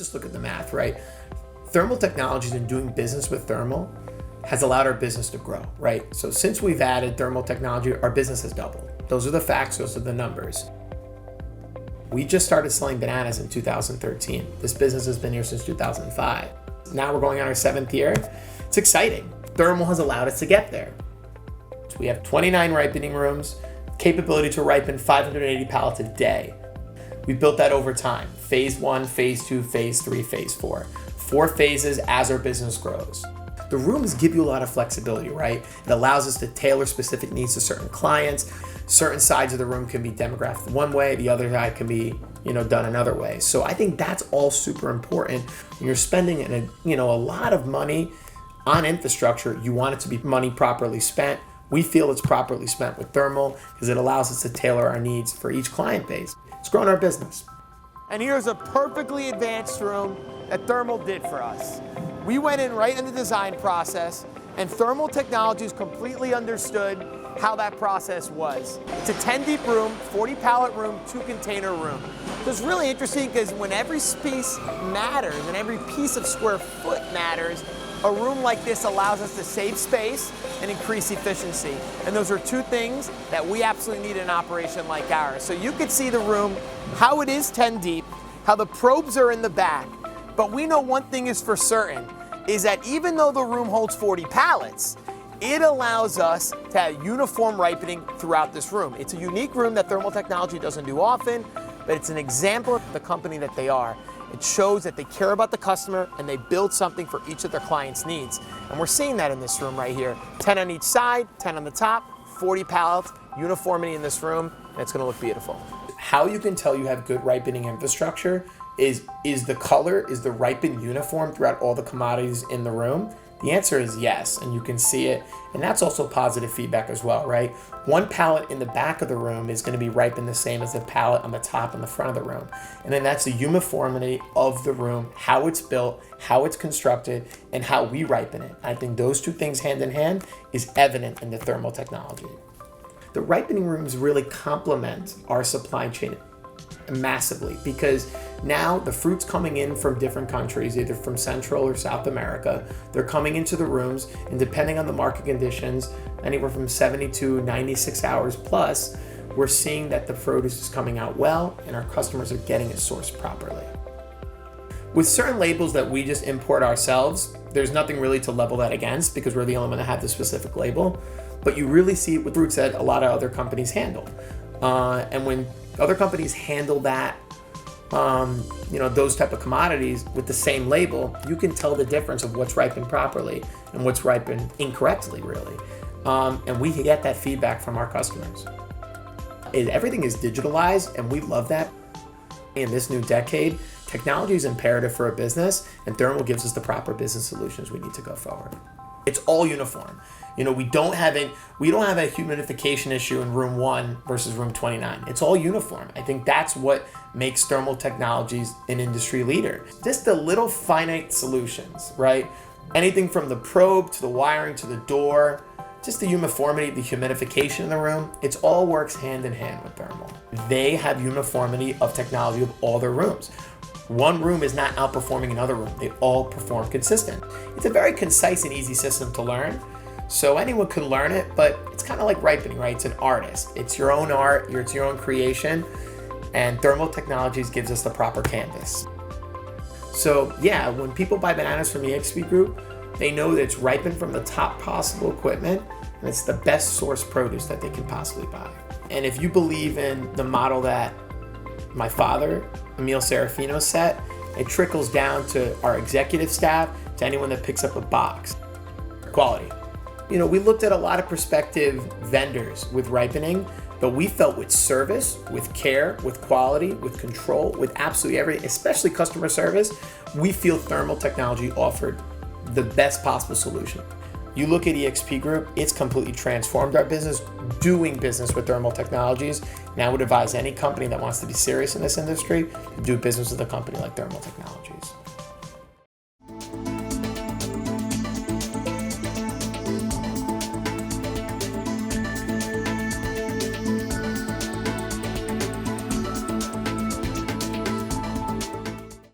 just look at the math, right? Thermal Technologies and doing business with Thermal has allowed our business to grow, right? So since we've added Thermal Technology, our business has doubled. Those are the facts, those are the numbers. We just started selling bananas in 2013. This business has been here since 2005. Now we're going on our 7th year. It's exciting. Thermal has allowed us to get there. We have 29 ripening rooms, capability to ripen 580 pallets a day. We built that over time. Phase 1, phase 2, phase 3, phase 4. 4 phases as our business grows. The rooms give you a lot of flexibility, right? It allows us to tailor specific needs to certain clients. Certain sides of the room can be demographed one way, the other side can be, done another way. So I think that's all super important. When you're spending a lot of money on infrastructure, you want it to be money properly spent. We feel it's properly spent with Thermal because it allows us to tailor our needs for each client base. It's grown our business. And here's a perfectly advanced room that Thermal did for us. We went in right in the design process, and Thermal Technologies completely understood how that process was. It's a 10-deep room, 40-pallet room, 2-container room. So it's really interesting because when every piece matters and every piece of square foot matters, a room like this allows us to save space and increase efficiency. And those are 2 things that we absolutely need in an operation like ours. So you could see the room, how it is 10 deep, how the probes are in the back. But we know one thing is for certain, is that even though the room holds 40 pallets, it allows us to have uniform ripening throughout this room. It's a unique room that Thermal Technology doesn't do often, but it's an example of the company that they are. It shows that they care about the customer and they build something for each of their clients' needs. And we're seeing that in this room right here. 10 on each side, 10 on the top, 40 pallets, uniformity in this room, and it's gonna look beautiful. How you can tell you have good ripening infrastructure is the color, is the ripened uniform throughout all the commodities in the room? The answer is yes, and you can see it, and that's also positive feedback as well, right? One pallet in the back of the room is gonna be ripened the same as the pallet on the top and the front of the room. And then that's the uniformity of the room, how it's built, how it's constructed, and how we ripen it. I think those 2 things hand in hand is evident in the Thermal Technology. The ripening rooms really complement our supply chain massively because now the fruit's coming in from different countries, either from Central or South America. They're coming into the rooms, and depending on the market conditions, anywhere from 72, 96 hours plus, we're seeing that the produce is coming out well and our customers are getting it sourced properly. With certain labels that we just import ourselves, there's nothing really to level that against because we're the only one that have the specific label, but you really see it with fruits that a lot of other companies handle. And when other companies handle that, those type of commodities with the same label, you can tell the difference of what's ripened properly and what's ripened incorrectly, really. And we get that feedback from our customers. Everything is digitalized, and we love that. In this new decade, technology is imperative for a business, and Thermal gives us the proper business solutions we need to go forward. It's all uniform. We don't have a humidification issue in room 1 versus room 29. It's all uniform. I think that's what makes Thermal Technologies an industry leader. Just the little finite solutions, right? Anything from the probe to the wiring to the door, just the uniformity, the humidification in the room, it all works hand in hand with Thermal. They have uniformity of technology of all their rooms. One room is not outperforming another room. They all perform consistent. It's a very concise and easy system to learn. So anyone can learn it, but it's kind of like ripening, right? It's an artist. It's your own art, it's your own creation, and Thermal Technologies gives us the proper canvas. So yeah, when people buy bananas from the EXP Group, they know that it's ripened from the top possible equipment, and it's the best source produce that they can possibly buy. And if you believe in the model that my father, Emil Serafino, set, it trickles down to our executive staff, to anyone that picks up a box. Quality. We looked at a lot of prospective vendors with ripening, but we felt with service, with care, with quality, with control, with absolutely everything, especially customer service, we feel Thermal Technology offered the best possible solution. You look at EXP Group, it's completely transformed our business, doing business with Thermal Technologies. And I would advise any company that wants to be serious in this industry to do business with a company like Thermal Technologies.